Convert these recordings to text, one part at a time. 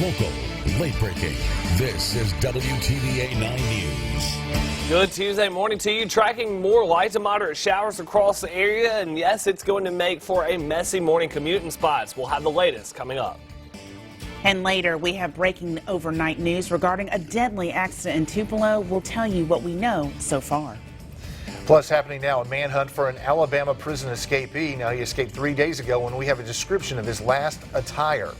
local, late-breaking. This is WTVA 9 News. Good Tuesday morning to you. Tracking more light to moderate showers across the area, and yes, it's going to make for a messy morning commute in spots. We'll have the latest coming up. And later, we have breaking overnight news regarding a deadly accident in Tupelo. We'll tell you what we know so far. Plus, happening now, a manhunt for an Alabama prison escapee. Now, he escaped 3 days ago, when we have a description of his last attire.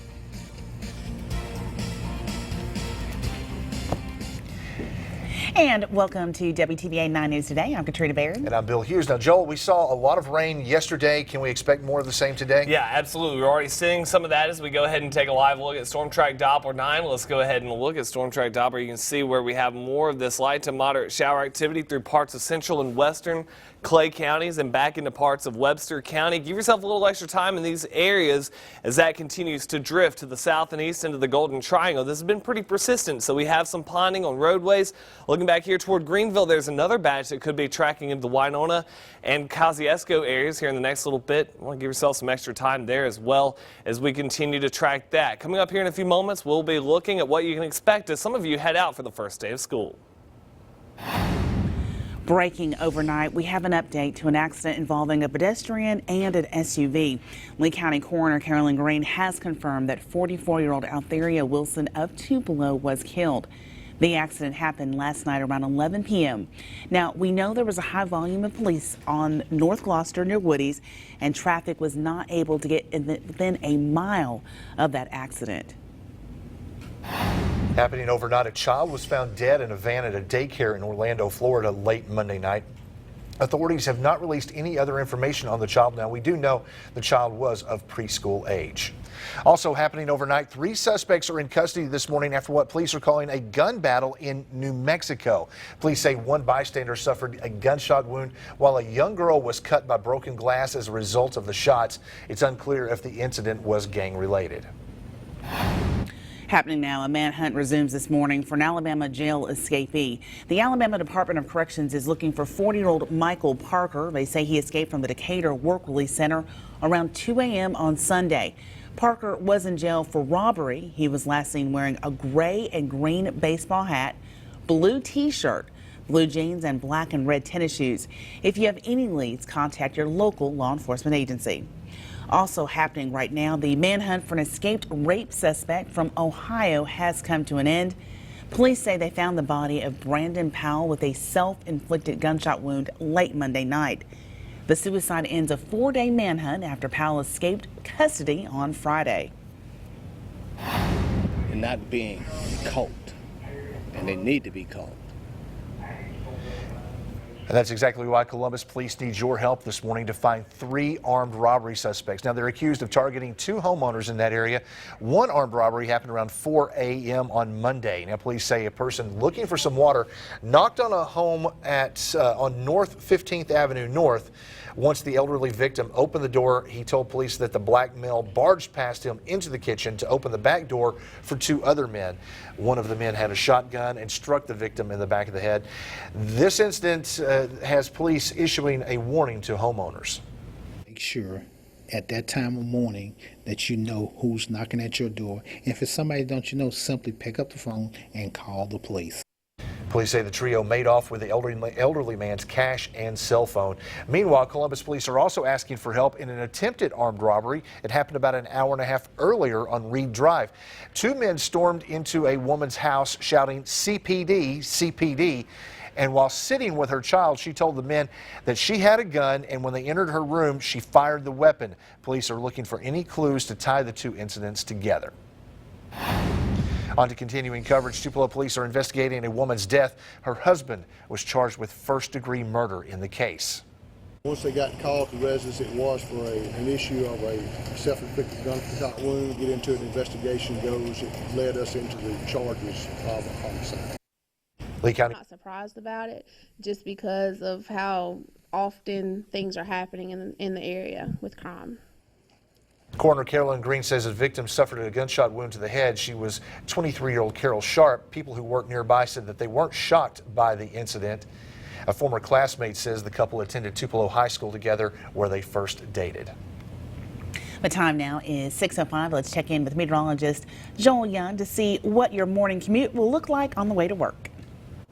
And welcome to WTVA 9 News Today. I'm Katrina Baird. And I'm Bill Hughes. Now, Joel, we saw a lot of rain yesterday. Can we expect more of the same today? Yeah, absolutely. We're already seeing some of that as we go ahead and take a live look at Storm Track Doppler 9. Let's go ahead and look at Storm Track Doppler. You can see where we have more of this light to moderate shower activity through parts of central and western Clay counties and back into parts of Webster County. Give yourself a little extra time in these areas as that continues to drift to the south and east into the Golden Triangle. This has been pretty persistent, so we have some ponding on roadways. Looking back here toward Greenville, there's another batch that could be tracking into the Winona and Kosciuszko areas here in the next little bit. You want to give yourself some extra time there as well as we continue to track that. Coming up here in a few moments, we'll be looking at what you can expect as some of you head out for the first day of school. Breaking overnight, we have an update to an accident involving a pedestrian and an SUV. Lee County Coroner Carolyn Green has confirmed that 44-year-old Altheria Wilson of Tupelo was killed. The accident happened last night around 11 p.m. Now, we know there was a high volume of police on North Gloucester near Woody's, and traffic was not able to get within a mile of that accident. Happening overnight, a child was found dead in a van at a daycare in Orlando, Florida late Monday night. Authorities have not released any other information on the child. Now, we do know the child was of preschool age. Also happening overnight, 3 suspects are in custody this morning after what police are calling a gun battle in New Mexico. Police say one bystander suffered a gunshot wound while a young girl was cut by broken glass as a result of the shots. It's unclear if the incident was gang-related. Happening now, a manhunt resumes this morning for an Alabama jail escapee. The Alabama Department of Corrections is looking for 40-year-old Michael Parker. They say he escaped from the Decatur Work Release Center around 2 a.m. on Sunday. Parker was in jail for robbery. He was last seen wearing a gray and green baseball hat, blue t-shirt, blue jeans, and black and red tennis shoes. If you have any leads, contact your local law enforcement agency. Also happening right now, the manhunt for an escaped rape suspect from Ohio has come to an end. Police say they found the body of Brandon Powell with a self-inflicted gunshot wound late Monday night. The suicide ends a 4-day manhunt after Powell escaped custody on Friday. And not being caught, and they need to be caught. And that's exactly why Columbus police need your help this morning to find 3 armed robbery suspects. Now, they're accused of targeting 2 homeowners in that area. One armed robbery happened around 4 a.m. on Monday. Now, police say a person looking for some water knocked on a home on North 15th Avenue North. Once the elderly victim opened the door, he told police that the black male barged past him into the kitchen to open the back door for 2 other men. One of the men had a shotgun and struck the victim in the back of the head. This incident has police issuing a warning to homeowners. Make sure at that time of morning that you know who's knocking at your door. If it's somebody don't you know, simply pick up the phone and call the police. Police say the trio made off with the elderly man's cash and cell phone. Meanwhile, Columbus police are also asking for help in an attempted armed robbery. It happened about an hour and a half earlier on Reed Drive. 2 men stormed into a woman's house shouting CPD, CPD. And while sitting with her child, she told the men that she had a gun, and when they entered her room, she fired the weapon. Police are looking for any clues to tie the 2 incidents together. On to continuing coverage. Tupelo police are investigating a woman's death. Her husband was charged with first-degree murder in the case. Once they got called to residents, it was for an issue of a self-inflicted gunshot wound. Get into an investigation goes. It led us into the charges of a homicide. Lee County. I'm not surprised about it, just because of how often things are happening in the area with crime. Coroner Carolyn Green says the victim suffered a gunshot wound to the head. She was 23-year-old Carol Sharp. People who worked nearby said that they weren't shocked by the incident. A former classmate says the couple attended Tupelo High School together, where they first dated. The time now is 6:05. Let's check in with meteorologist Joel Young to see what your morning commute will look like on the way to work.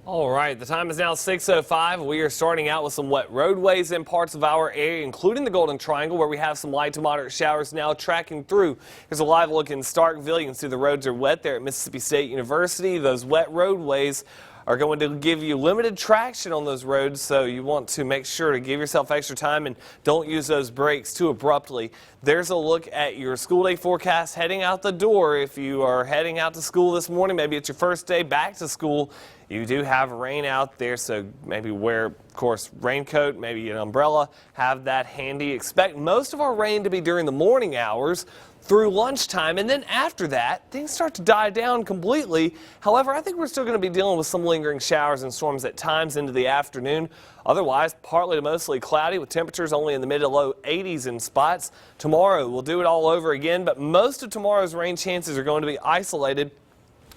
All right, the time is now 6:05. We are starting out with some wet roadways in parts of our area, including the Golden Triangle, where we have some light to moderate showers now tracking through. Here's a live look in Starkville. You can see the roads are wet there at Mississippi State University. Those wet roadways are going to give you limited traction on those roads, so you want to make sure to give yourself extra time and don't use those brakes too abruptly. There's a look at your school day forecast heading out the door. If you are heading out to school this morning, maybe it's your first day back to school, you do have rain out there, so maybe wear, of course, raincoat, maybe an umbrella, have that handy. Expect most of our rain to be during the morning hours through lunchtime, and then after that, things start to die down completely. However, I think we're still going to be dealing with some lingering showers and storms at times into the afternoon. Otherwise, partly to mostly cloudy with temperatures only in the mid to low 80s in spots. Tomorrow, we'll do it all over again, but most of tomorrow's rain chances are going to be isolated.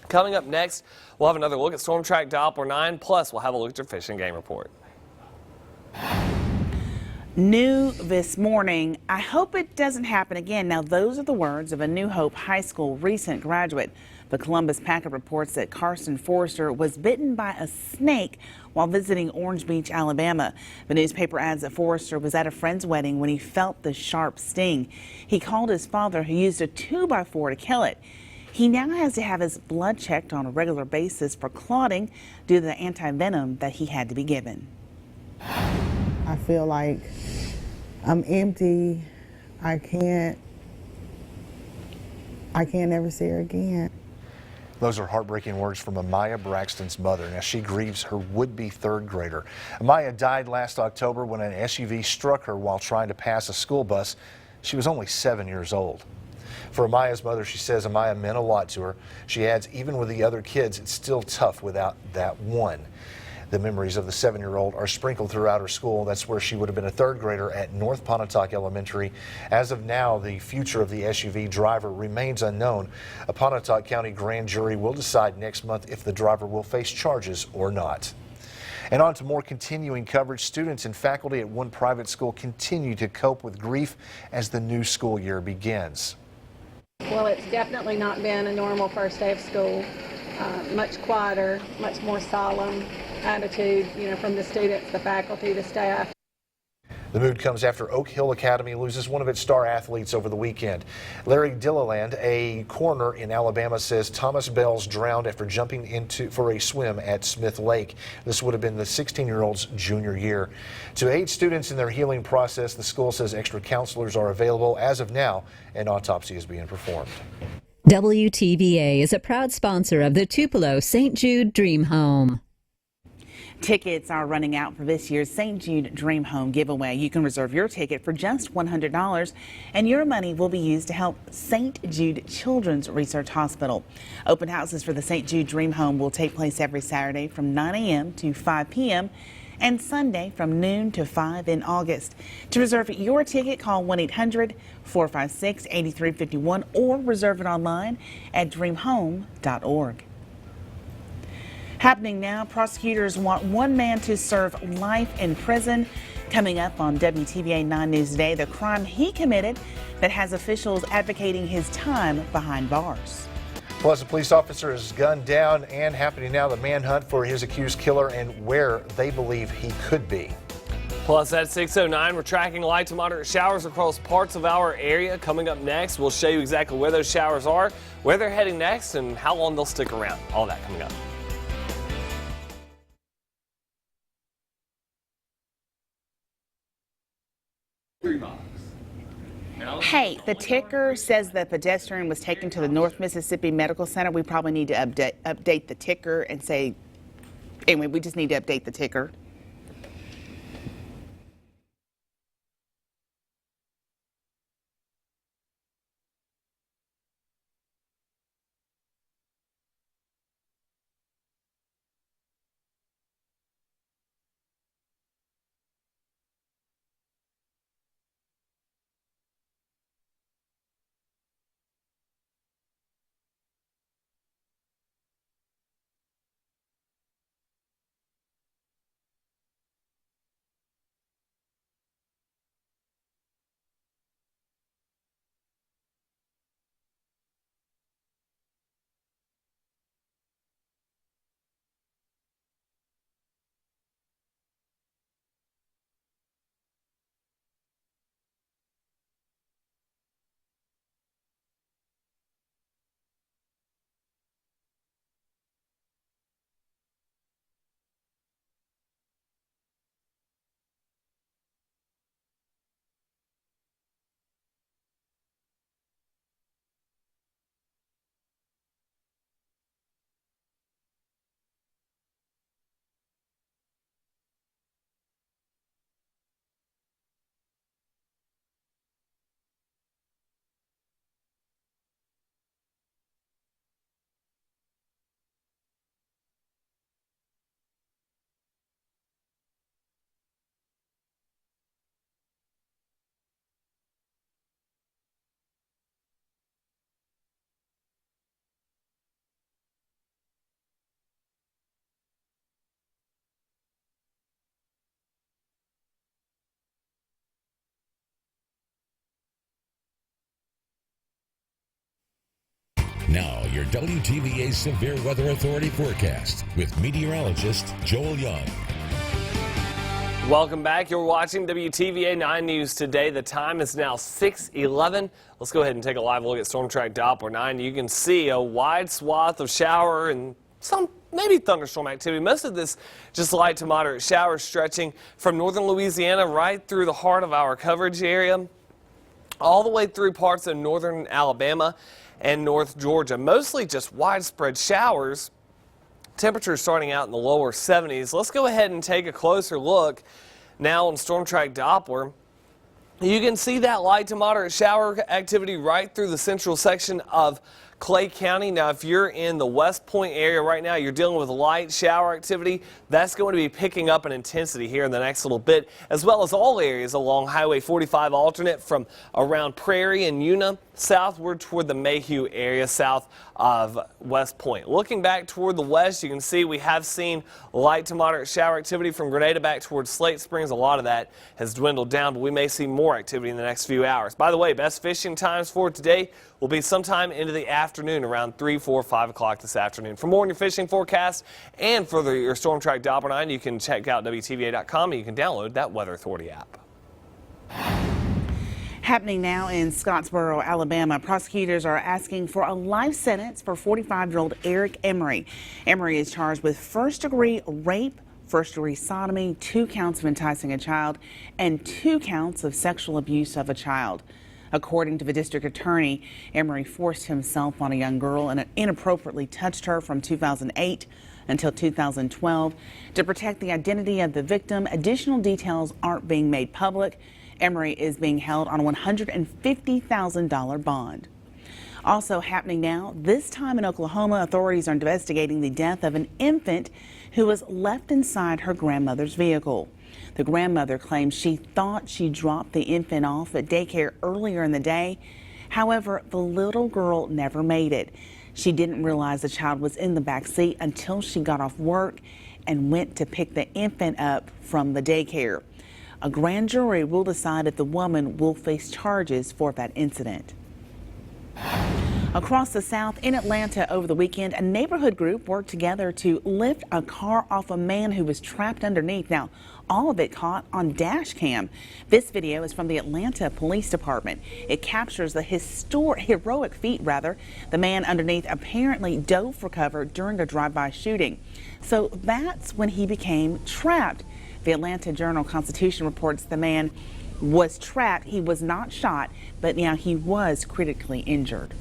Coming up next, we'll have another look at Storm Track Doppler 9, plus we'll have a look at your fish and game report. New this morning, I hope it doesn't happen again. Now, those are the words of a New Hope High School recent graduate. The Columbus Packet reports that Carson Forrester was bitten by a snake while visiting Orange Beach, Alabama. The newspaper adds that Forrester was at a friend's wedding when he felt the sharp sting. He called his father, who used a 2x4 to kill it. He now has to have his blood checked on a regular basis for clotting due to the anti-venom that he had to be given. I feel like I'm empty. I can't ever see her again. Those are heartbreaking words from Amaya Braxton's mother. Now, she grieves her would-be third grader. Amaya died last October when an SUV struck her while trying to pass a school bus. She was only 7 years old. For Amaya's mother, she says Amaya meant a lot to her. She adds, even with the other kids, it's still tough without that one. The memories of the 7-year-old are sprinkled throughout her school. That's where she would have been a third grader at North Pontotoc Elementary. As of now, the future of the SUV driver remains unknown. A Pontotoc County grand jury will decide next month if the driver will face charges or not. And on to more continuing coverage. Students and faculty at one private school continue to cope with grief as the new school year begins. Well, it's definitely not been a normal first day of school. Much quieter, much more solemn attitude, from the students, the faculty, the staff. The mood comes after Oak Hill Academy loses one of its star athletes over the weekend. Larry Dillaland, a coroner in Alabama, says Thomas Bells drowned after jumping for a swim at Smith Lake. This would have been the 16-year-old's junior year. To aid students in their healing process, the school says extra counselors are available. As of now, an autopsy is being performed. WTVA is a proud sponsor of the Tupelo St. Jude Dream Home. Tickets are running out for this year's St. Jude Dream Home giveaway. You can reserve your ticket for just $100, and your money will be used to help St. Jude Children's Research Hospital. Open houses for the St. Jude Dream Home will take place every Saturday from 9 a.m. to 5 p.m. and Sunday from noon to 5 in August. To reserve your ticket, call 1-800-456-8351 or reserve it online at dreamhome.org. Happening now, prosecutors want one man to serve life in prison. Coming up on WTVA 9 News Today, the crime he committed that has officials advocating his time behind bars. Plus, a police officer is gunned down, and happening now, the manhunt for his accused killer and where they believe he could be. Plus, at 6:09, we're tracking light to moderate showers across parts of our area. Coming up next, we'll show you exactly where those showers are, where they're heading next, and how long they'll stick around. All that coming up. Hey, the ticker says the pedestrian was taken to the North Mississippi Medical Center. We probably need to update the ticker and say, anyway, we just need to update the ticker. Now, your WTVA Severe Weather Authority forecast with meteorologist Joel Young. Welcome back. You're watching WTVA 9 News today. The time is now 6:11. Let's go ahead and take a live look at Storm Track Doppler 9. You can see a wide swath of shower and some maybe thunderstorm activity. Most of this just light to moderate showers stretching from northern Louisiana right through the heart of our coverage area, all the way through parts of northern Alabama and North Georgia. Mostly just widespread showers. Temperatures starting out in the lower 70s. Let's go ahead and take a closer look now on Storm Track Doppler. You can see that light to moderate shower activity right through the central section of Clay County. Now, if you're in the West Point area right now, you're dealing with light shower activity. That's going to be picking up in intensity here in the next little bit, as well as all areas along Highway 45 alternate from around Prairie and Una southward toward the Mayhew area south of West Point. Looking back toward the west, you can see we have seen light to moderate shower activity from Grenada back towards Slate Springs. A lot of that has dwindled down, but we may see more activity in the next few hours. By the way, best fishing times for today will be sometime into the afternoon, around 3, 4, 5 o'clock this afternoon. For more on your fishing forecast and for your Storm Track Doppler 9, you can check out WTVA.com and you can download that Weather Authority app. Happening now in Scottsboro, Alabama, prosecutors are asking for a life sentence for 45-year-old Eric Emery. Emery is charged with first-degree rape, first-degree sodomy, 2 counts of enticing a child, and 2 counts of sexual abuse of a child. According to the district attorney, Emery forced himself on a young girl and inappropriately touched her from 2008 until 2012. To protect the identity of the victim, additional details aren't being made public. Emery is being held on a $150,000 bond. Also happening now, this time in Oklahoma, authorities are investigating the death of an infant who was left inside her grandmother's vehicle. The grandmother claims she thought she dropped the infant off at daycare earlier in the day. However, the little girl never made it. She didn't realize the child was in the back seat until she got off work and went to pick the infant up from the daycare. A grand jury will decide if the woman will face charges for that incident. Across the South, in Atlanta over the weekend, a neighborhood group worked together to lift a car off a man who was trapped underneath. Now, all of it caught on dash cam. This video is from the Atlanta Police Department. It captures the heroic feat, the man underneath apparently dove for cover during a drive-by shooting. So that's when he became trapped. The Atlanta Journal-Constitution reports the man was trapped. He was not shot, but now he was critically injured.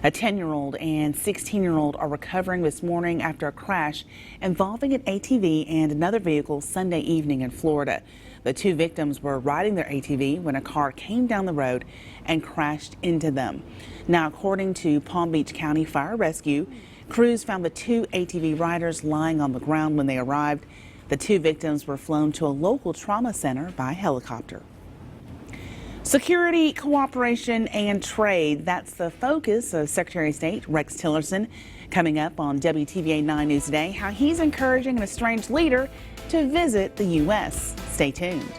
A 10-year-old and 16-year-old are recovering this morning after a crash involving an ATV and another vehicle Sunday evening in Florida. The 2 victims were riding their ATV when a car came down the road and crashed into them. Now, according to Palm Beach County Fire Rescue, crews found the 2 ATV riders lying on the ground when they arrived. The 2 victims were flown to a local trauma center by helicopter. Security, cooperation, and trade. That's the focus of Secretary of State Rex Tillerson coming up on WTVA 9 News Today, how he's encouraging an estranged leader to visit the U.S. Stay tuned.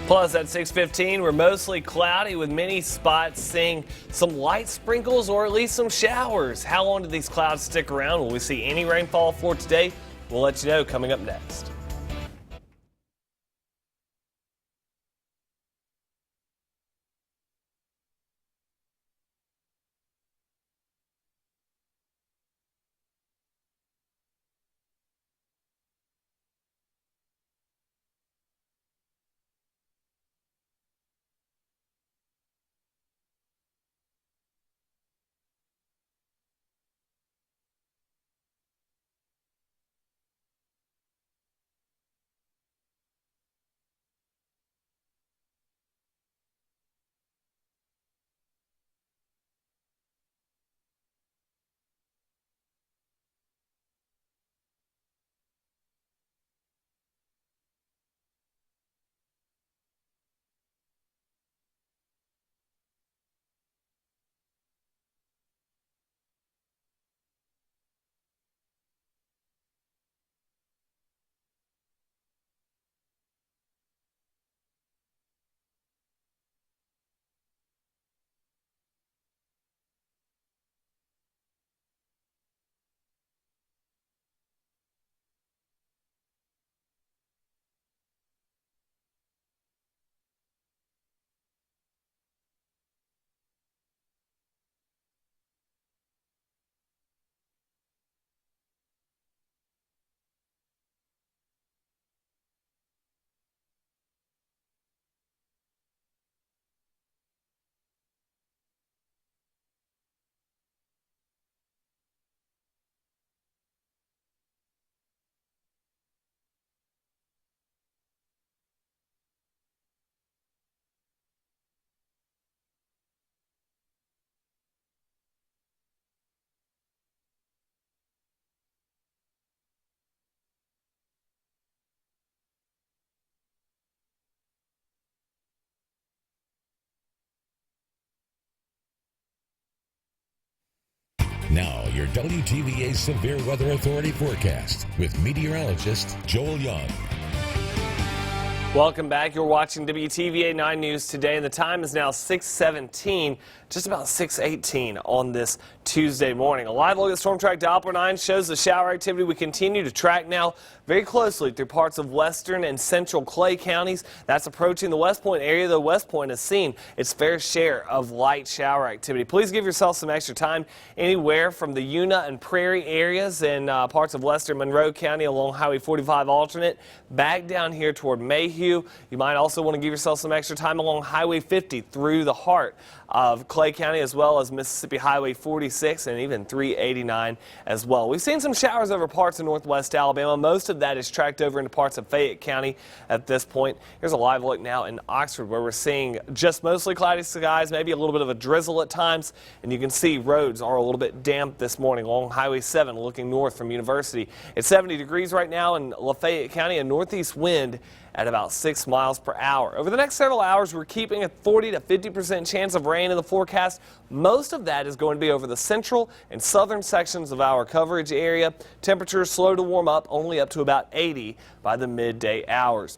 Plus, at 6:15, we're mostly cloudy with many spots seeing some light sprinkles or at least some showers. How long do these clouds stick around? Will we see any rainfall for today? We'll let you know coming up next. Now, your WTVA Severe Weather Authority forecast with meteorologist Joel Young. Welcome back. You're watching WTVA 9 News today, and the time is now 6:17, just about 6:18 on this Tuesday morning. A live look at Storm Track Doppler 9 shows the shower activity we continue to track now very closely through parts of western and central Clay counties. That's approaching the West Point area, though West Point has seen its fair share of light shower activity. Please give yourself some extra time anywhere from the Una and Prairie areas and parts of western Monroe County along Highway 45 alternate back down here toward Mayhew. You might also want to give yourself some extra time along Highway 50 through the heart of Clay County, as well as Mississippi Highway 46 and even 389 as well. We've seen some showers over parts of northwest Alabama. Most of that is tracked over into parts of Fayette County at this point. Here's a live look now in Oxford, where we're seeing just mostly cloudy skies, maybe a little bit of a drizzle at times, and you can see roads are a little bit damp this morning along Highway 7 looking north from University. It's 70 degrees right now in Lafayette County, a northeast wind at about 6 miles per hour. Over the next several hours, we're keeping a 40 to 50% chance of rain in the forecast. Most of that is going to be over the central and southern sections of our coverage area. Temperatures slow to warm up, only up to about 80 by the midday hours.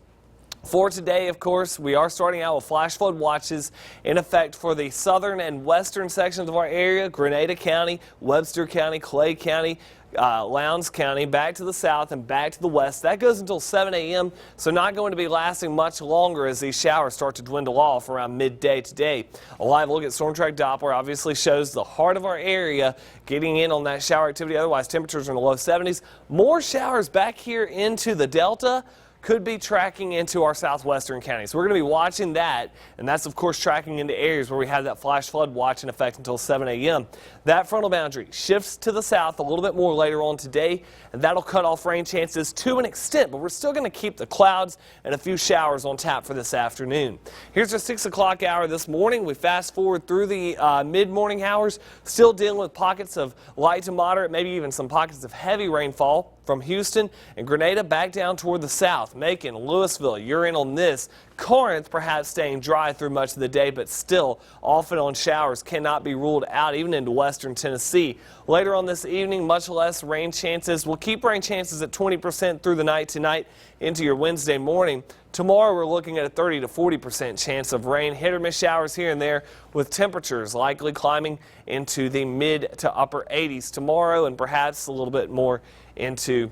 For today, of course, we are starting out with flash flood watches in effect for the southern and western sections of our area, Grenada County, Webster County, Clay County, Lowndes County, back to the south and back to the west. That goes until 7 a.m., so not going to be lasting much longer as these showers start to dwindle off around midday today. A live look at Storm Track Doppler obviously shows the heart of our area getting in on that shower activity. Otherwise, temperatures are in the low 70s. More showers back here into the Delta could be tracking into our southwestern counties. So we're going to be watching that, and that's of course tracking into areas where we have that flash flood watch in effect until 7 a.m. That frontal boundary shifts to the south a little bit more later on today, and that'll cut off rain chances to an extent, but we're still going to keep the clouds and a few showers on tap for this afternoon. Here's our 6 o'clock hour this morning. We fast forward through the mid-morning hours, still dealing with pockets of light to moderate, maybe even some pockets of heavy rainfall from Houston and Grenada back down toward the south. Macon, Louisville, you're in on this. Corinth perhaps staying dry through much of the day, but still off and on showers cannot be ruled out even into western Tennessee. Later on this evening, much less rain chances. We'll keep rain chances at 20% through the night tonight into your Wednesday morning. Tomorrow we're looking at a 30 to 40% chance of rain, hit or miss showers here and there, with temperatures likely climbing into the mid to upper 80s tomorrow and perhaps a little bit more into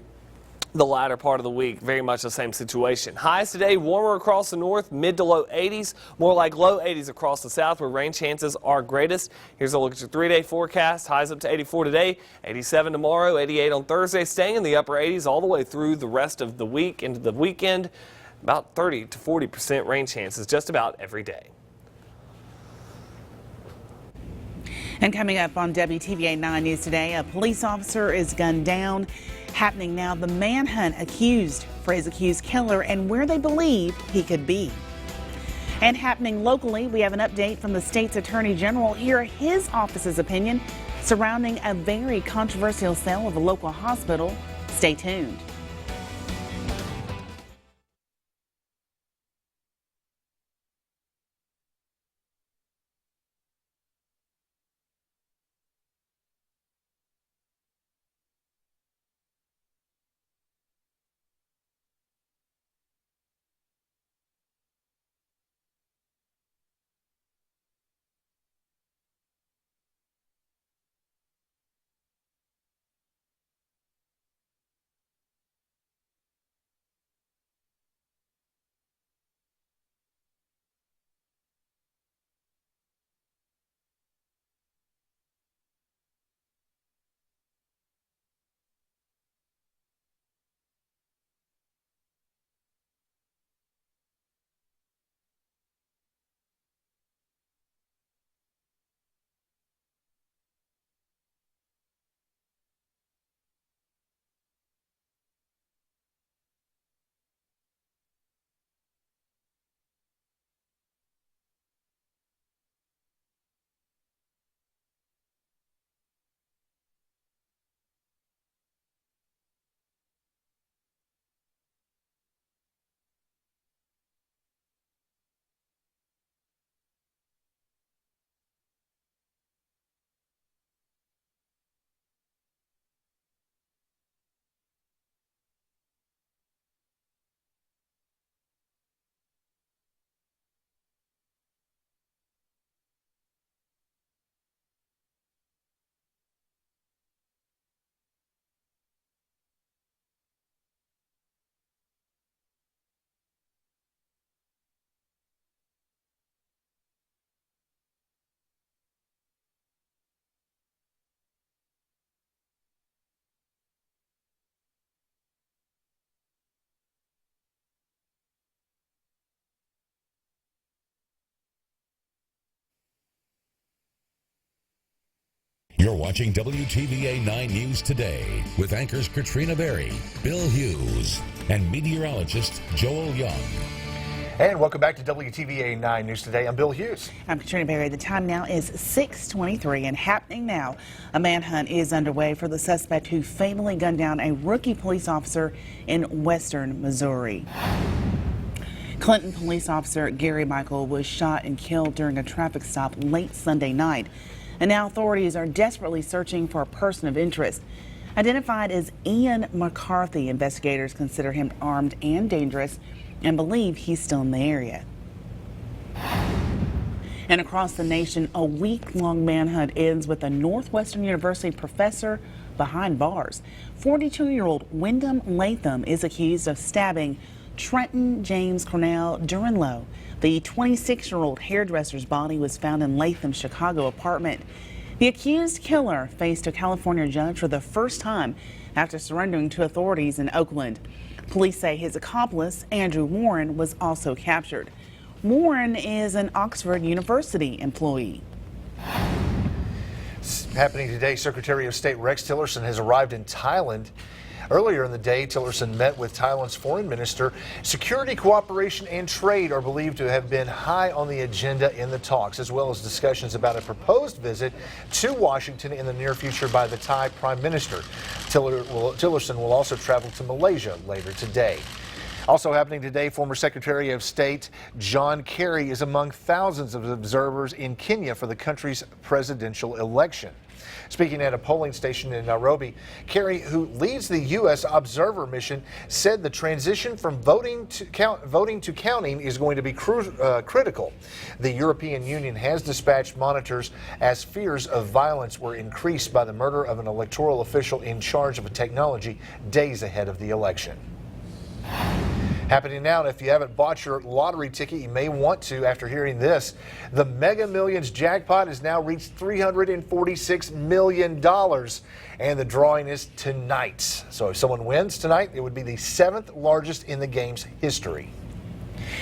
the latter part of the week. Very much the same situation. Highs today warmer across the north, mid to low 80s, more like low 80s across the south where rain chances are greatest. Here's a look at your 3-day forecast. Highs up to 84 today, 87 tomorrow, 88 on Thursday, staying in the upper 80s all the way through the rest of the week into the weekend. About 30 to 40% rain chances just about every day. And coming up on WTVA 9 News today, a police officer is gunned down. Happening now, the manhunt accused for his accused killer and where they believe he could be. And happening locally, we have an update from the state's attorney general. Hear his office's opinion surrounding a very controversial sale of a local hospital. Stay tuned. You're watching WTVA 9 News Today with anchors Katrina Berry, Bill Hughes, and meteorologist Joel Young. And welcome back to WTVA 9 News Today. I'm Bill Hughes. I'm Katrina Berry. The time now is 6:23 and happening now. A manhunt is underway for the suspect who fatally gunned down a rookie police officer in western Missouri. Clinton police officer Gary Michael was shot and killed during a traffic stop late Sunday night. And now authorities are desperately searching for a person of interest. Identified as Ian McCarthy, investigators consider him armed and dangerous and believe he's still in the area. And across the nation, a week-long manhunt ends with a Northwestern University professor behind bars. 42-year-old Wyndham Latham is accused of stabbing Trenton James Cornell Duranlow. The 26-year-old hairdresser's body was found in Latham's Chicago apartment. The accused killer faced a California judge for the first time after surrendering to authorities in Oakland. Police say his accomplice, Andrew Warren, was also captured. Warren is an Oxford University employee. Happening today, Secretary of State Rex Tillerson has arrived in Thailand. Earlier in the day, Tillerson met with Thailand's foreign minister. Security cooperation and trade are believed to have been high on the agenda in the talks, as well as discussions about a proposed visit to Washington in the near future by the Thai Prime Minister. Tillerson will also travel to Malaysia later today. Also happening today, former Secretary of State John Kerry is among thousands of observers in Kenya for the country's presidential election. Speaking at a polling station in Nairobi, Kerry, who leads the U.S. Observer Mission, said the transition from voting to counting is going to be critical. The European Union has dispatched monitors as fears of violence were increased by the murder of an electoral official in charge of a technology days ahead of the election. Happening now, if you haven't bought your lottery ticket, you may want to after hearing this. The Mega Millions jackpot has now reached $346 million, and the drawing is tonight. So if someone wins tonight, it would be the 7th largest in the game's history.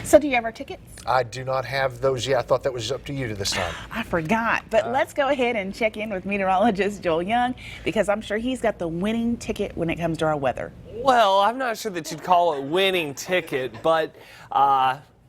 So do you have our tickets? I do not have those yet. I thought that was up to you this time. I forgot, but let's go ahead and check in with meteorologist Joel Young, because I'm sure he's got the winning ticket when it comes to our weather. Well, I'm not sure that you'd call it winning ticket, but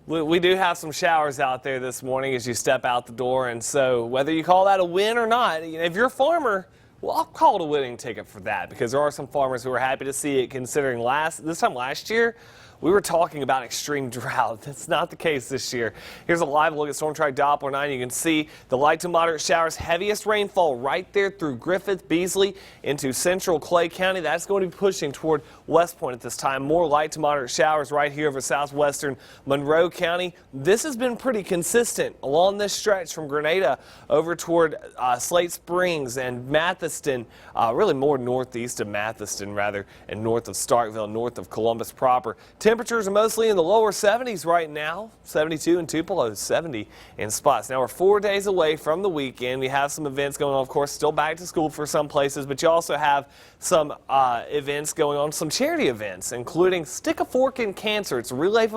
we do have some showers out there this morning as you step out the door, and so whether you call that a win or not, if you're a farmer, well, I'll call it a winning ticket for that, because there are some farmers who are happy to see it, considering this time last year, we were talking about extreme drought. That's not the case this year. Here's a live look at Storm Track Doppler 9. You can see the light to moderate showers, heaviest rainfall right there through Griffith, Beasley into central Clay County. That's going to be pushing toward West Point at this time. More light to moderate showers right here over southwestern Monroe County. This has been pretty consistent along this stretch from Grenada over toward Slate Springs and Mathiston, really more northeast of Mathiston rather, and north of Starkville, north of Columbus proper. Temperatures are mostly in the lower 70s right now, 72 in Tupelo, 70 in spots. Now we're 4 days away from the weekend. We have some events going on, of course, still back to school for some places, but you also have some events going on, some charity events, including Stick a Fork in Cancer. It's a Relay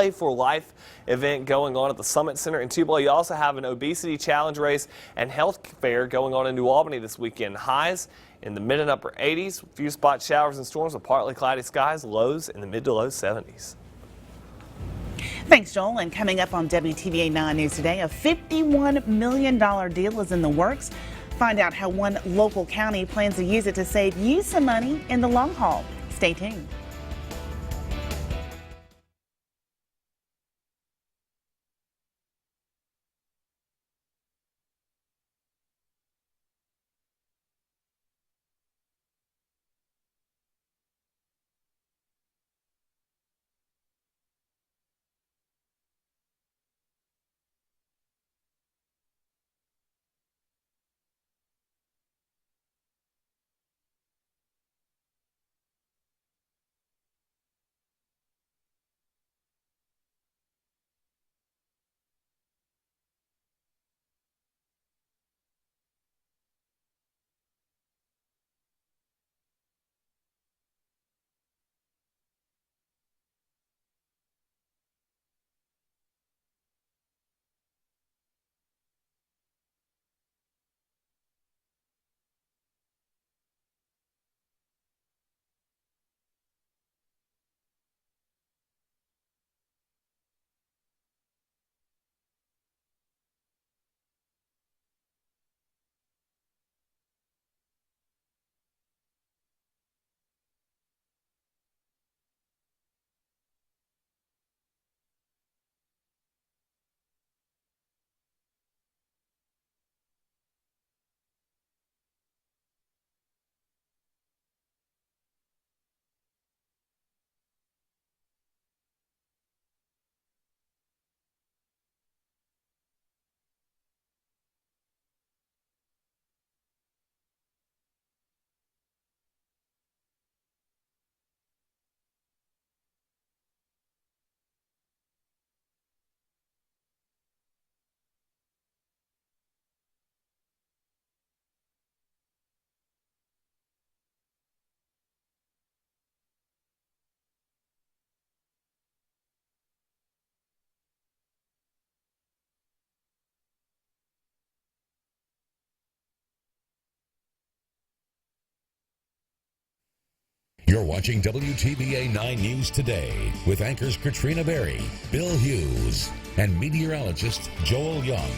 for Life event going on at the Summit Center in Tupelo. You also have an obesity challenge race and health fair going on in New Albany this weekend. Highs in the mid and upper 80s, a few spot showers and storms with partly cloudy skies, lows in the mid to low 70s. Thanks, Joel. And coming up on WTVA 9 News Today, a $51 million deal is in the works. Find out how one local county plans to use it to save you some money in the long haul. Stay tuned. You're watching WTVA 9 News Today with anchors Katrina Berry, Bill Hughes, and meteorologist Joel Young.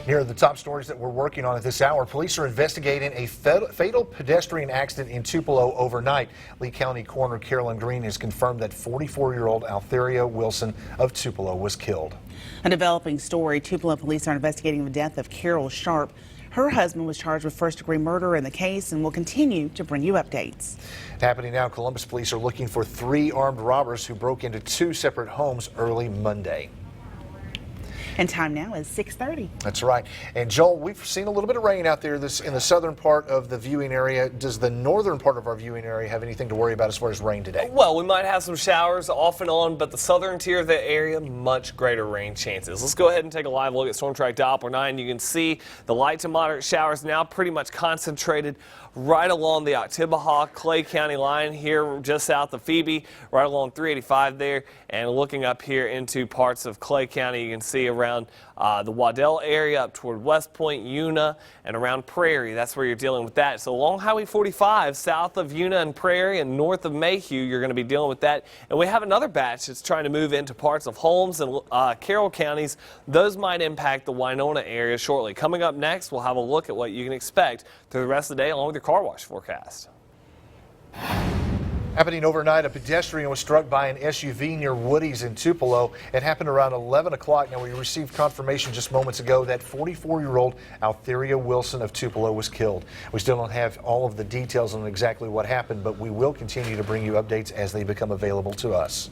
Here are the top stories that we're working on at this hour. Police are investigating a fatal pedestrian accident in Tupelo overnight. Lee County Coroner Carolyn Green has confirmed that 44-year-old Altheria Wilson of Tupelo was killed. A developing story. Tupelo police are investigating the death of Carol Sharp. Her husband was charged with first-degree murder in the case and will continue to bring you updates. Happening now, Columbus police are looking for 3 armed robbers who broke into 2 separate homes early Monday. And time now is 6:30. That's right. And Joel, we've seen a little bit of rain out there in the southern part of the viewing area. Does the northern part of our viewing area have anything to worry about as far as rain today? Well, we might have some showers off and on, but the southern tier of the area, much greater rain chances. Let's go ahead and take a live look at Storm Track Doppler 9. You can see the light to moderate showers now pretty much concentrated right along the Oktibbeha-Clay County line here just south of Phoebe, right along 385 there. And looking up here into parts of Clay County, you can see around the Waddell area up toward West Point, Una, and around Prairie. That's where you're dealing with that. So along Highway 45, south of Una and Prairie and north of Mayhew, you're going to be dealing with that. And we have another batch that's trying to move into parts of Holmes and Carroll counties. Those might impact the Winona area shortly. Coming up next, we'll have a look at what you can expect through the rest of the day along with your car wash forecast. Happening overnight, a pedestrian was struck by an SUV near Woody's in Tupelo. It happened around 11 o'clock. Now, we received confirmation just moments ago that 44-year-old Altheria Wilson of Tupelo was killed. We still don't have all of the details on exactly what happened, but we will continue to bring you updates as they become available to us.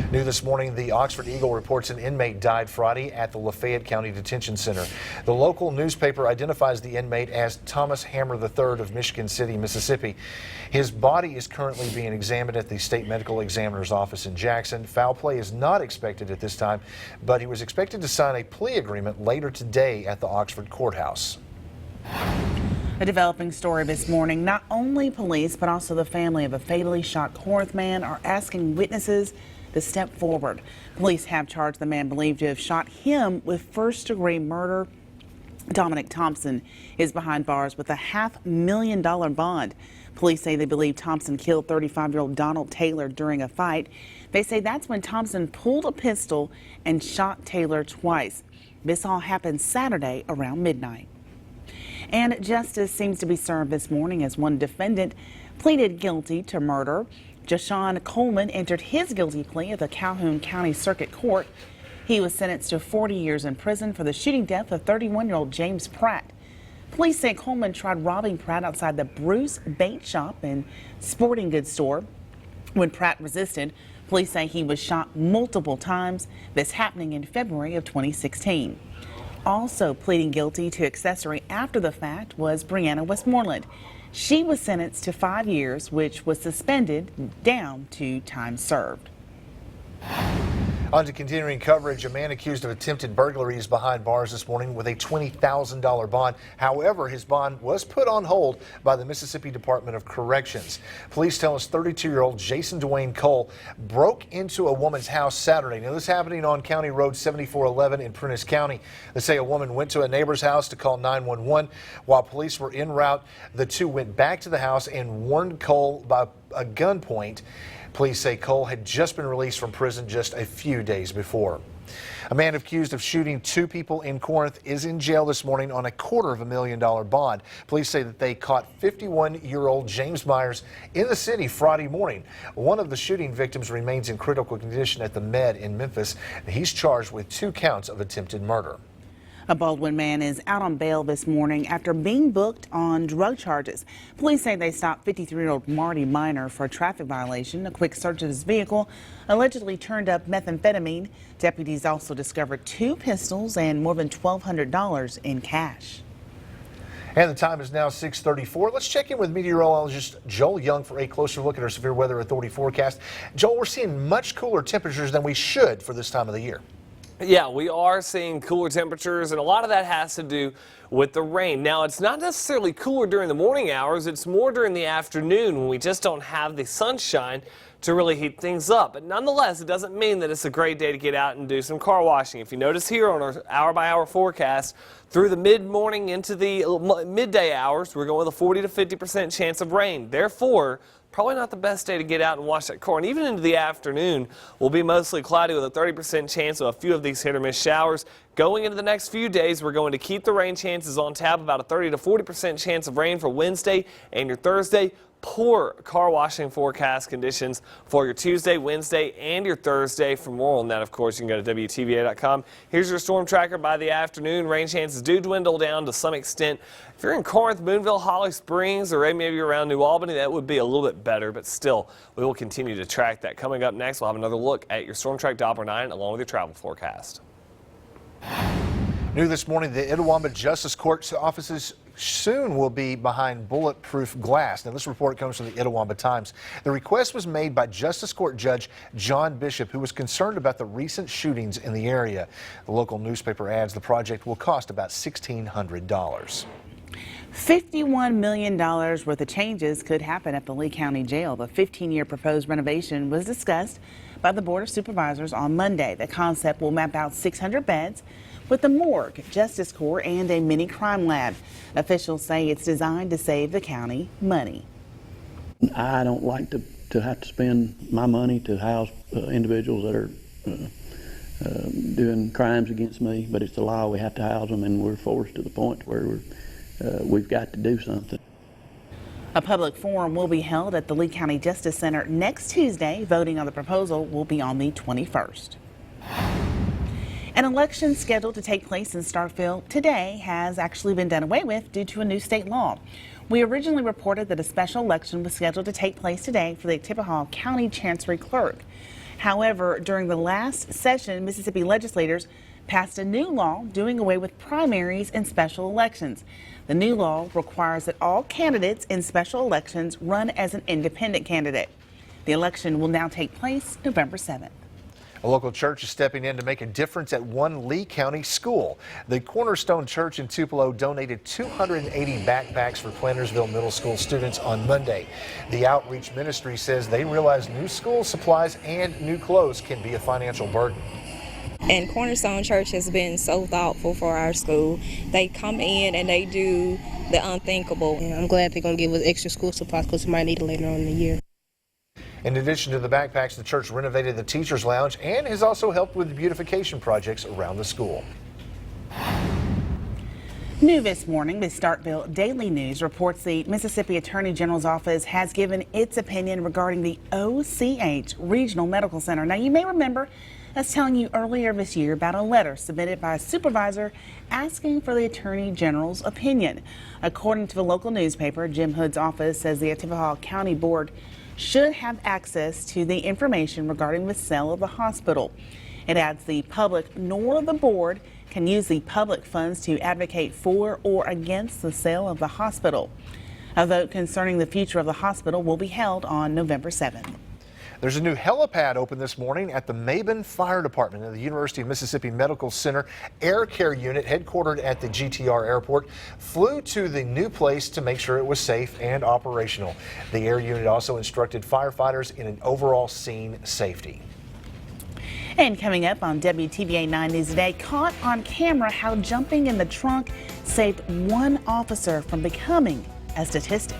New this morning, the Oxford Eagle reports an inmate died Friday at the Lafayette County Detention Center. The local newspaper identifies the inmate as Thomas Hammer III of Michigan City, Mississippi. His body is currently being examined at the State Medical Examiner's office in Jackson. Foul play is not expected at this time, but he was expected to sign a plea agreement later today at the Oxford courthouse. A developing story this morning. Not only police, but also the family of a fatally shot Corinth man are asking witnesses to step forward. Police have charged the man believed to have shot him with first-degree murder. Dominic Thompson is behind bars with a $500,000 bond. Police say they believe Thompson killed 35-year-old Donald Taylor during a fight. They say that's when Thompson pulled a pistol and shot Taylor twice. This all happened Saturday around midnight. And justice seems to be served this morning as one defendant pleaded guilty to murder. Jashawn Coleman entered his guilty plea at the Calhoun County Circuit Court. He was sentenced to 40 years in prison for the shooting death of 31-year-old James Pratt. Police say Coleman tried robbing Pratt outside the Bruce Bait Shop and Sporting Goods store. When Pratt resisted, police say he was shot multiple times, this happening in February of 2016. Also pleading guilty to accessory after the fact was Brianna Westmoreland. She was sentenced to 5 years, which was suspended down to time served. On to continuing coverage, a man accused of attempted burglary is behind bars this morning with a $20,000 bond. However, his bond was put on hold by the Mississippi Department of Corrections. Police tell us 32-year-old Jason Dwayne Cole broke into a woman's house Saturday. Now, this happening on County Road 7411 in Prentiss County. They say a woman went to a neighbor's house to call 911. While police were en route, the two went back to the house and warned Cole by a gunpoint. Police say Cole had just been released from prison just a few days before. A man accused of shooting 2 people in Corinth is in jail this morning on a $250,000 bond. Police say that they caught 51-year-old James Myers in the city Friday morning. One of the shooting victims remains in critical condition at the Med in Memphis. He's charged with 2 counts of attempted murder. A Baldwin man is out on bail this morning after being booked on drug charges. Police say they stopped 53-year-old Marty Minor for a traffic violation. A quick search of his vehicle allegedly turned up methamphetamine. Deputies also discovered 2 pistols and more than $1,200 in cash. And the time is now 6:34. Let's check in with meteorologist Joel Young for a closer look at our Severe Weather Authority forecast. Joel, we're seeing much cooler temperatures than we should for this time of the year. Yeah, we are seeing cooler temperatures, and a lot of that has to do with the rain. Now, it's not necessarily cooler during the morning hours. It's more during the afternoon when we just don't have the sunshine to really heat things up. But nonetheless, it doesn't mean that it's a great day to get out and do some car washing. If you notice here on our hour-by-hour forecast, through the mid-morning into the midday hours, we're going with a 40 to 50% chance of rain. Therefore, probably not the best day to get out and wash that corn. Even into the afternoon will be mostly cloudy with a 30% chance of a few of these hit or miss showers. Going into the next few days, we're going to keep the rain chances on tap, about a 30 to 40% chance of rain for Wednesday and your Thursday. Poor car washing forecast conditions for your Tuesday, Wednesday, and your Thursday. For more on that, of course, you can go to WTVA.com. Here's your storm tracker by the afternoon. Rain chances do dwindle down to some extent. If you're in Corinth, Boonville, Holly Springs, or maybe around New Albany, that would be a little bit better, but still, we will continue to track that. Coming up next, we'll have another look at your Storm Track Doppler 9 along with your travel forecast. New this morning, the Itawamba Justice Court's offices soon will be behind bulletproof glass. Now, this report comes from the Itawamba Times. The request was made by Justice Court Judge John Bishop, who was concerned about the recent shootings in the area. The local newspaper adds the project will cost about $1,600. $51 million worth of changes could happen at the Lee County Jail. The 15-year proposed renovation was discussed by the Board of Supervisors on Monday. The concept will map out 600 beds with a morgue, justice court, and a mini crime lab. Officials say it's designed to save the county money. I don't like to have to spend my money to house individuals that are doing crimes against me, but it's the law. We have to house them, and we're forced to the point where we've got to do something. A public forum will be held at the Lee County Justice Center next Tuesday. Voting on the proposal will be on the 21st. An election scheduled to take place in Starkville today has actually been done away with due to a new state law. We originally reported that a special election was scheduled to take place today for the Tippecanoe County Chancery Clerk. However, during the last session, Mississippi legislators passed a new law doing away with primaries in special elections. The new law requires that all candidates in special elections run as an independent candidate. The election will now take place November 7th. A local church is stepping in to make a difference at one Lee County school. The Cornerstone Church in Tupelo donated 280 backpacks for Plantersville Middle School students on Monday. The outreach ministry says they realize new school supplies and new clothes can be a financial burden. And Cornerstone Church has been so thoughtful for our school. They come in and they do the unthinkable. And I'm glad they're going to give us extra school supplies because we might need it later on in the year. In addition to the backpacks, the church renovated the teacher's lounge and has also helped with beautification projects around the school. New this morning, the Starkville Daily News reports the Mississippi Attorney General's office has given its opinion regarding the OCH Regional Medical Center. Now, you may remember us telling you earlier this year about a letter submitted by a supervisor asking for the Attorney General's opinion. According to the local newspaper, Jim Hood's office says the Tippecanoe County Board should have access to the information regarding the sale of the hospital. It adds the public nor the board can use the public funds to advocate for or against the sale of the hospital. A vote concerning the future of the hospital will be held on November 7th. There's a new helipad open this morning at the Mabin Fire Department of the University of Mississippi Medical Center. Air Care Unit, headquartered at the GTR Airport, flew to the new place to make sure it was safe and operational. The Air Unit also instructed firefighters in an overall scene safety. And coming up on WTVA 9 News Today, caught on camera how jumping in the trunk saved one officer from becoming a statistic.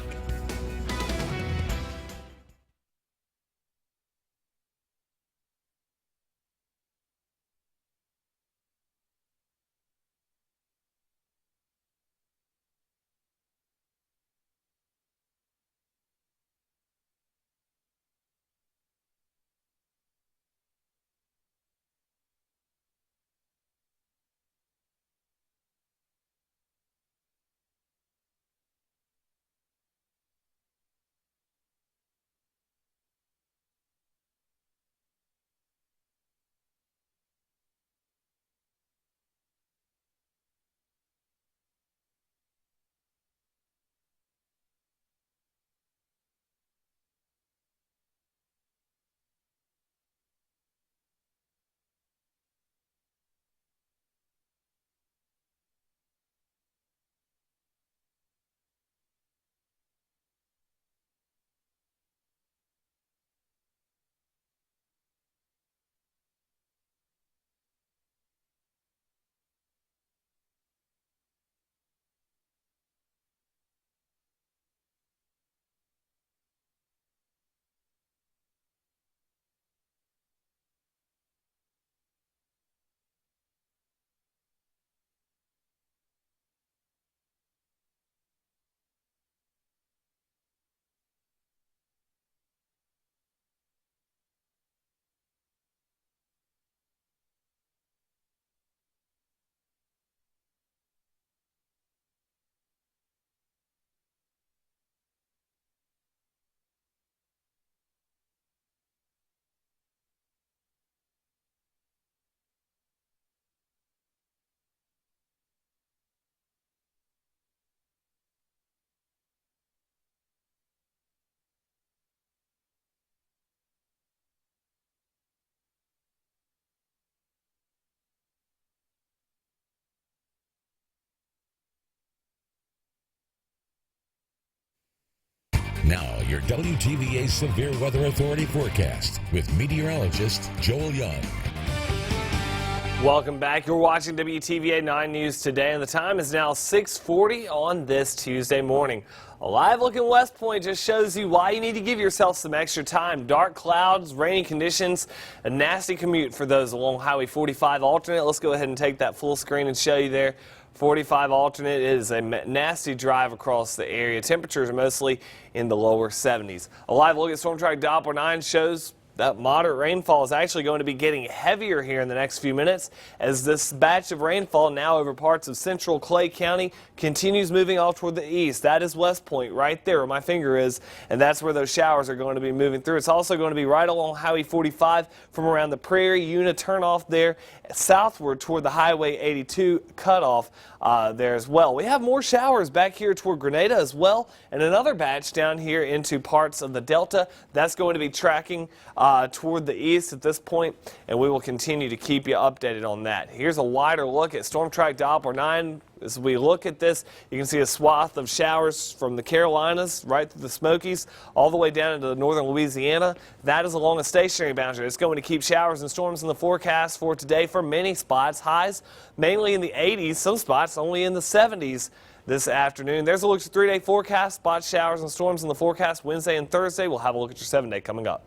Now, your WTVA Severe Weather Authority forecast with meteorologist Joel Young. Welcome back. You're watching WTVA 9 News today, and the time is now 6:40 on this Tuesday morning. A live look in West Point just shows you why you need to give yourself some extra time. Dark clouds, rainy conditions, a nasty commute for those along Highway 45 alternate. Let's go ahead and take that full screen and show you there. 45 alternate is a nasty drive across the area. Temperatures are mostly in the lower 70s. A live look at Storm Track Doppler 9 shows that moderate rainfall is actually going to be getting heavier here in the next few minutes as this batch of rainfall now over parts of central Clay County continues moving off toward the east. That is West Point right there where my finger is, and that's where those showers are going to be moving through. It's also going to be right along Highway 45 from around the Prairie Una turnoff there southward toward the Highway 82 cutoff there as well. We have more showers back here toward Grenada as well, and another batch down here into parts of the Delta. That's going to be tracking toward the east at this point, and we will continue to keep you updated on that. Here's a wider look at Storm Track Doppler 9. As we look at this, you can see a swath of showers from the Carolinas right through the Smokies all the way down into northern Louisiana. That is along a stationary boundary. It's going to keep showers and storms in the forecast for today for many spots. Highs mainly in the 80s, some spots only in the 70s this afternoon. There's a look at your 3-day forecast. Spot showers and storms in the forecast Wednesday and Thursday. We'll have a look at your 7-day coming up.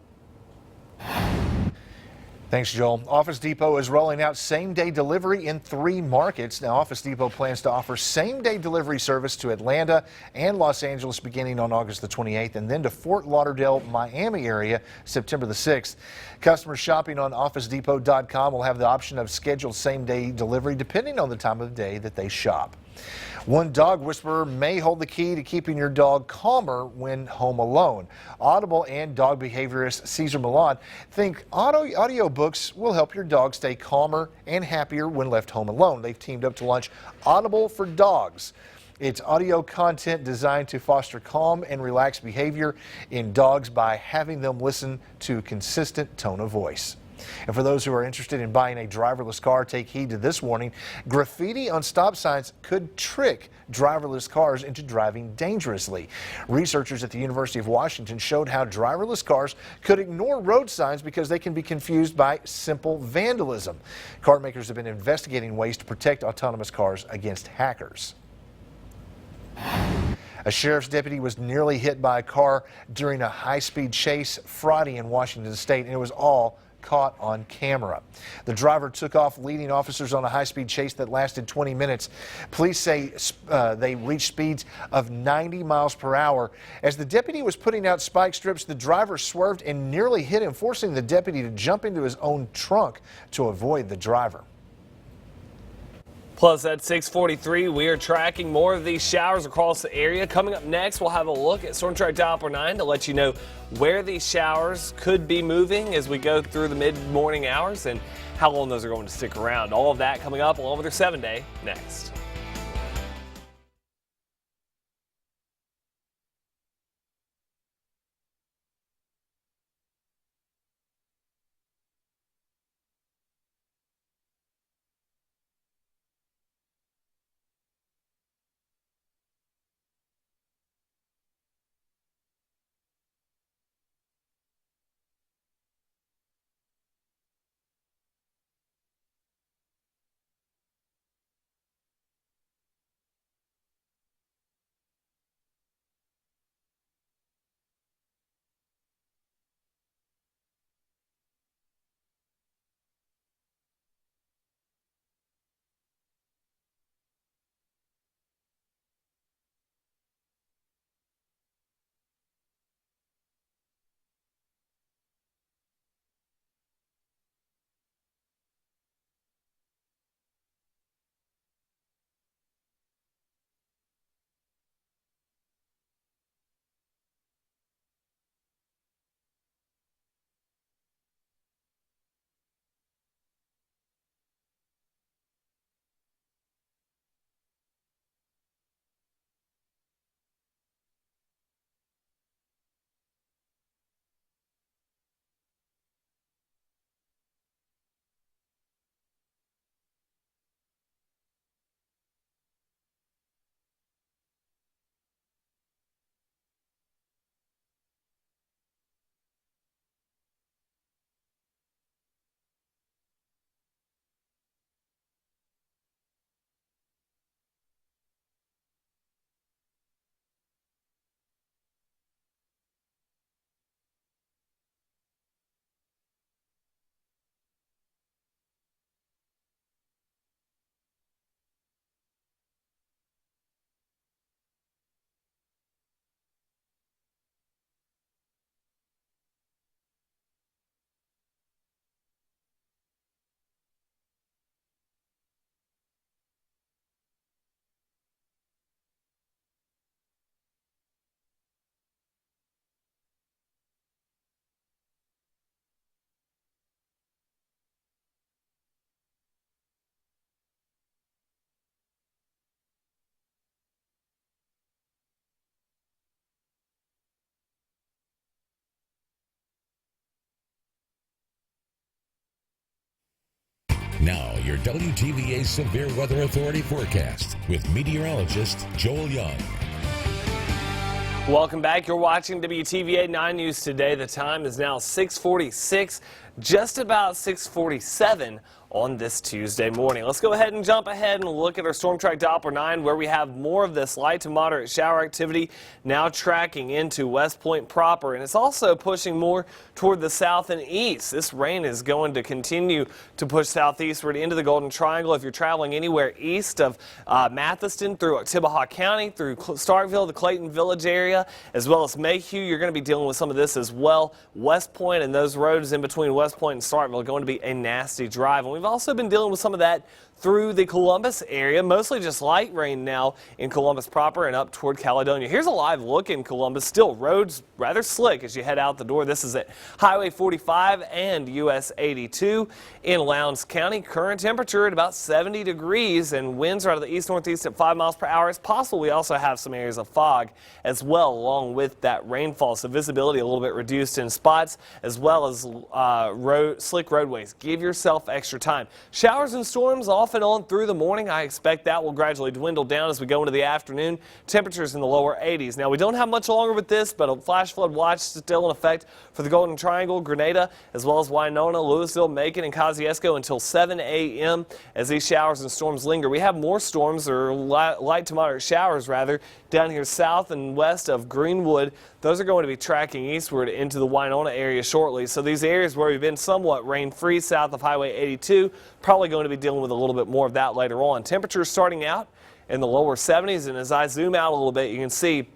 Thanks, Joel. Office Depot is rolling out same-day delivery in 3 markets. Now, Office Depot plans to offer same-day delivery service to Atlanta and Los Angeles beginning on August the 28th, and then to Fort Lauderdale, Miami area, September the 6th. Customers shopping on OfficeDepot.com will have the option of scheduled same-day delivery depending on the time of the day that they shop. One dog whisperer may hold the key to keeping your dog calmer when home alone. Audible and dog behaviorist Cesar Milan think audiobooks will help your dog stay calmer and happier when left home alone. They've teamed up to launch Audible for Dogs. It's audio content designed to foster calm and relaxed behavior in dogs by having them listen to a consistent tone of voice. And for those who are interested in buying a driverless car, take heed to this warning. Graffiti on stop signs could trick driverless cars into driving dangerously. Researchers at the University of Washington showed how driverless cars could ignore road signs because they can be confused by simple vandalism. Car makers have been investigating ways to protect autonomous cars against hackers. A sheriff's deputy was nearly hit by a car during a high-speed chase Friday in Washington state, and it was all caught on camera. The driver took off, leading officers on a high-speed chase that lasted 20 minutes. Police say they reached speeds of 90 miles per hour. As the deputy was putting out spike strips, the driver swerved and nearly hit him, forcing the deputy to jump into his own trunk to avoid the driver. Plus, at 6:43, we are tracking more of these showers across the area. Coming up next, we'll have a look at Storm Track Doppler 9 to let you know where these showers could be moving as we go through the mid-morning hours and how long those are going to stick around. All of that coming up along with your 7-day next. Now, your WTVA Severe Weather Authority forecast with meteorologist Joel Young. Welcome back. You're watching WTVA 9 News Today. The time is now 6:46, just about 6:47 on this Tuesday morning. Let's go ahead and jump ahead and look at our Storm Track Doppler 9, where we have more of this light to moderate shower activity now tracking into West Point proper, and it's also pushing more toward the south and east. This rain is going to continue to push southeastward into the Golden Triangle. If you're traveling anywhere east of Mathiston through Oktibbeha County, through Starkville, the Clayton Village area, as well as Mayhew, you're going to be dealing with some of this as well. West Point and those roads in between West Point and Starkville are going to be a nasty drive. And we've also been dealing with some of that through the Columbus area, mostly just light rain now in Columbus proper and up toward Caledonia. Here's a live look in Columbus. Still roads rather slick as you head out the door. This is at Highway 45 and US 82 in Lowndes County. Current temperature at about 70 degrees and winds are out of the east-northeast at 5 miles per hour. It's possible we also have some areas of fog as well along with that rainfall. So visibility a little bit reduced in spots as well as slick roadways. Give yourself extra time. Showers and storms off and on through the morning. I expect that will gradually dwindle down as we go into the afternoon. Temperatures in the lower 80s. Now, we don't have much longer with this, but a flash flood watch is still in effect for the Golden Triangle, Grenada, as well as Winona, Louisville, Macon, and Kosciuszko until 7 a.m. as these showers and storms linger. We have more storms, or light to moderate showers, rather, down here south and west of Greenwood. Those are going to be tracking eastward into the Winona area shortly. So these areas where we've been somewhat rain-free south of Highway 82, probably going to be dealing with a little bit more of that later on. Temperatures starting out in the lower 70s, and as I zoom out a little bit, you can see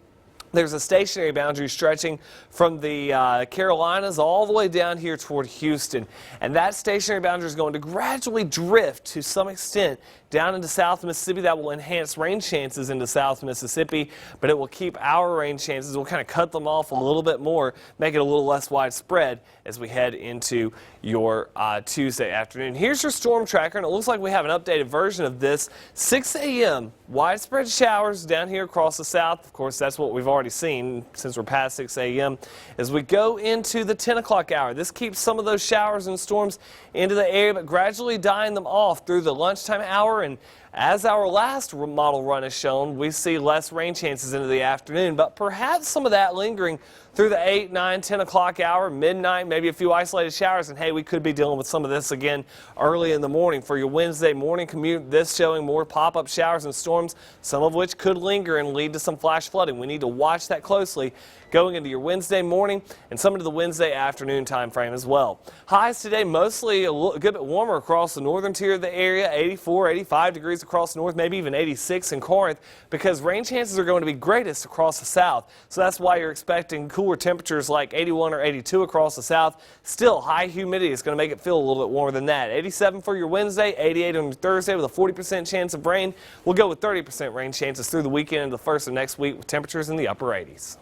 there's a stationary boundary stretching from the Carolinas all the way down here toward Houston. And that stationary boundary is going to gradually drift to some extent down into South Mississippi. That will enhance rain chances into South Mississippi, but it will keep our rain chances. We'll kind of cut them off a little bit more, make it a little less widespread as we head into your Tuesday afternoon. Here's your storm tracker, and it looks like we have an updated version of this. 6 a.m. widespread showers down here across the south. Of course, that's what we've already seen since we're past 6 a.m. As we go into the 10 o'clock hour, this keeps some of those showers and storms into the area, but gradually dying them off through the lunchtime hour. And as our last model run has shown, we see less rain chances into the afternoon, but perhaps some of that lingering through the 8, 9, 10 o'clock hour, midnight, maybe a few isolated showers. And hey, we could be dealing with some of this again early in the morning. For your Wednesday morning commute, this showing more pop-up showers and storms, some of which could linger and lead to some flash flooding. We need to watch that closely going into your Wednesday morning and some into the Wednesday afternoon time frame as well. Highs today mostly a good bit warmer across the northern tier of the area, 84, 85 degrees across the north, maybe even 86 in Corinth, because rain chances are going to be greatest across the south. So that's why you're expecting cooler temperatures like 81 or 82 across the south. Still, high humidity is going to make it feel a little bit warmer than that. 87 for your Wednesday, 88 on your Thursday with a 40% chance of rain. We'll go with 30% rain chances through the weekend and the first of next week with temperatures in the upper 80s.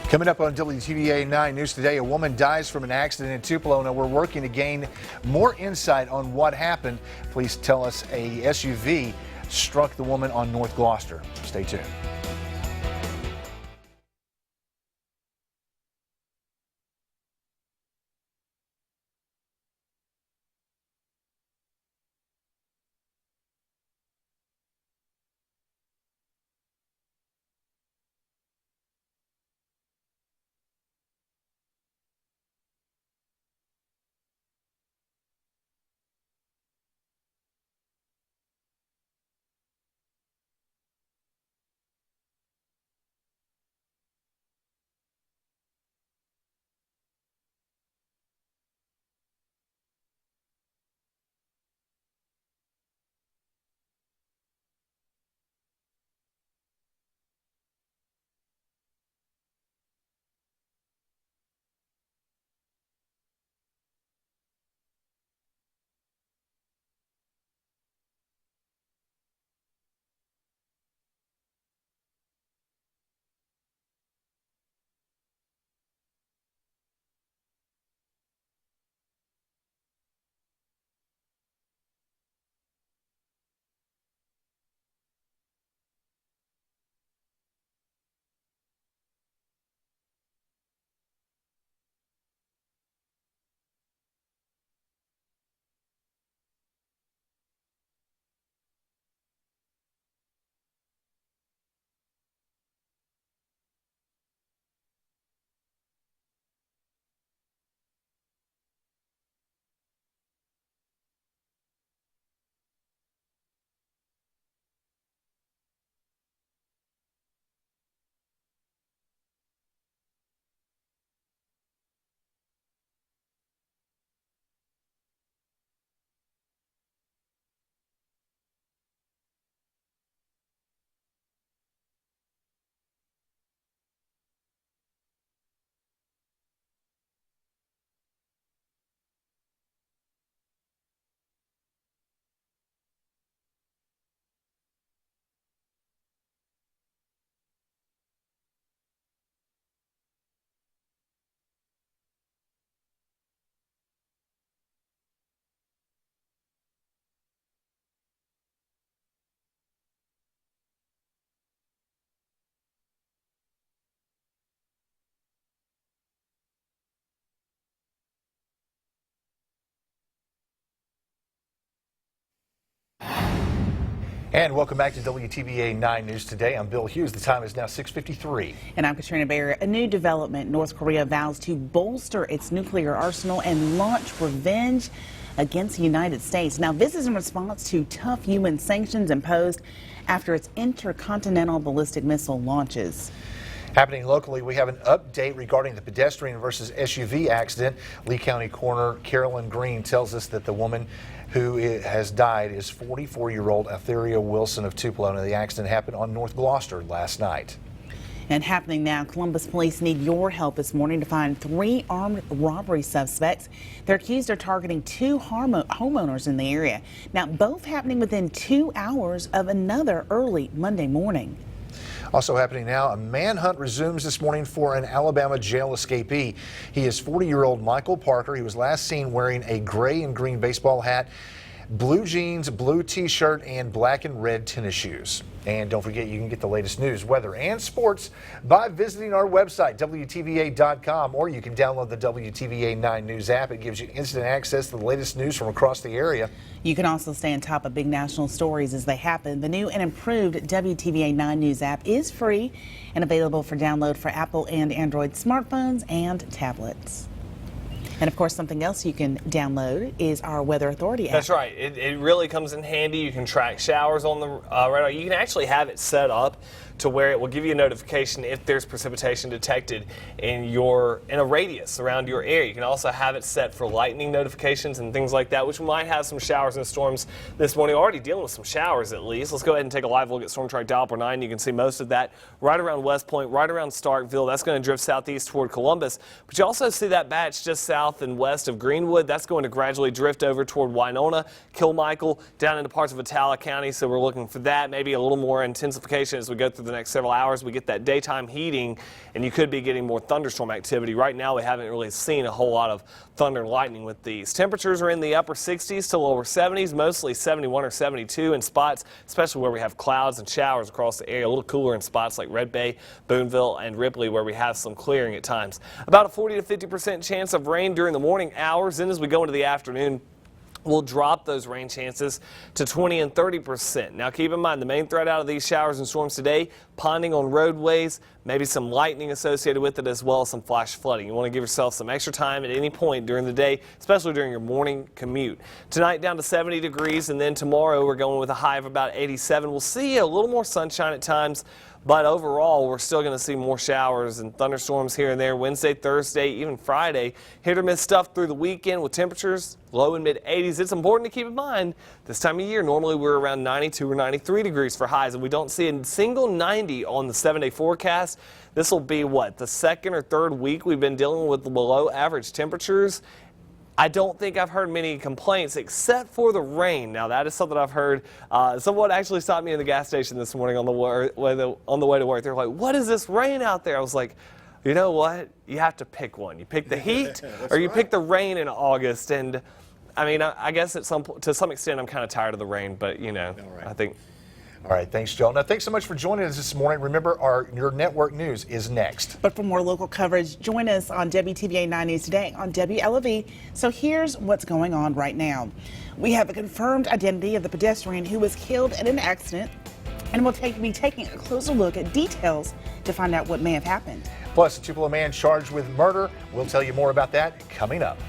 Coming up on WTVA 9 News Today, a woman dies from an accident in Tupelo. Now we're working to gain more insight on what happened. Police tell us a SUV struck the woman on North Gloucester. Stay tuned. And welcome back to WTVA 9 News Today. I'm Bill Hughes. The time is now 6:53. And I'm Katrina Barry. A new development: North Korea vows to bolster its nuclear arsenal and launch revenge against the United States. Now, this is in response to tough UN sanctions imposed after its intercontinental ballistic missile launches. Happening locally, we have an update regarding the pedestrian versus SUV accident. Lee County Coroner Carolyn Green tells us that the woman who has died is 44-year-old Etheria Wilson of Tupelo. Now, the accident happened on North Gloucester last night. And happening now, Columbus police need your help this morning to find 3 armed robbery suspects. They're accused of targeting 2 homeowners in the area. Now, both happening within 2 hours of another early Monday morning. Also happening now, a manhunt resumes this morning for an Alabama jail escapee. He is 40-year-old Michael Parker. He was last seen wearing a gray and green baseball hat, blue jeans, blue t-shirt, and black and red tennis shoes. And don't forget, you can get the latest news, weather, and sports by visiting our website, WTVA.com, or you can download the WTVA 9 News app. It gives you instant access to the latest news from across the area. You can also stay on top of big national stories as they happen. The new and improved WTVA 9 News app is free and available for download for Apple and Android smartphones and tablets. And of course, something else you can download is our Weather Authority app. That's right. It really comes in handy. You can track showers on the radar. You can actually have it set up to where it will give you a notification if there's precipitation detected in a radius around your area. You can also have it set for lightning notifications and things like that, which might have some showers and storms this morning. Already dealing with some showers at least. Let's go ahead and take a live look at Storm Track Doppler 9. You can see most of that right around West Point, right around Starkville. That's going to drift southeast toward Columbus. But you also see that batch just south and west of Greenwood. That's going to gradually drift over toward Winona, Kilmichael, down into parts of Atala County. So we're looking for that, maybe a little more intensification as we go through the next several hours. We get that daytime heating, and you could be getting more thunderstorm activity. Right now, we haven't really seen a whole lot of thunder and lightning with these. Temperatures are in the upper 60s to lower 70s, mostly 71 or 72 in spots, especially where we have clouds and showers across the area. A little cooler in spots like Red Bay, Boonville, and Ripley, where we have some clearing at times. About a 40 to 50% chance of rain during the morning hours. Then as we go into the afternoon, we'll drop those rain chances to 20 and 30%. Now keep in mind, the main threat out of these showers and storms today, ponding on roadways, maybe some lightning associated with it, as well as some flash flooding. You want to give yourself some extra time at any point during the day, especially during your morning commute. Tonight down to 70 degrees, and then tomorrow we're going with a high of about 87. We'll see a little more sunshine at times, but overall, we're still going to see more showers and thunderstorms here and there Wednesday, Thursday, even Friday. Hit or miss stuff through the weekend with temperatures low and mid 80s. It's important to keep in mind this time of year, normally we're around 92 or 93 degrees for highs, and we don't see a single 90 on the 7-day forecast. This will be what, the second or third week we've been dealing with below average temperatures. I don't think I've heard many complaints except for the rain. Now, that is something I've heard. Someone actually stopped me in the gas station this morning on the way to work. They're like, "What is this rain out there?" I was like, you know what? You have to pick one. You pick the heat or you pick the rain in August. And I mean, I guess to some extent I'm kind of tired of the rain, but you know, I think. All right, thanks, Joel. Now, thanks so much for joining us this morning. Remember, your network news is next. But for more local coverage, join us on WTVA 9 News Today on WLV. So here's what's going on right now. We have a confirmed identity of the pedestrian who was killed in an accident, and we'll be taking a closer look at details to find out what may have happened. Plus, a Tupelo man charged with murder. We'll tell you more about that coming up.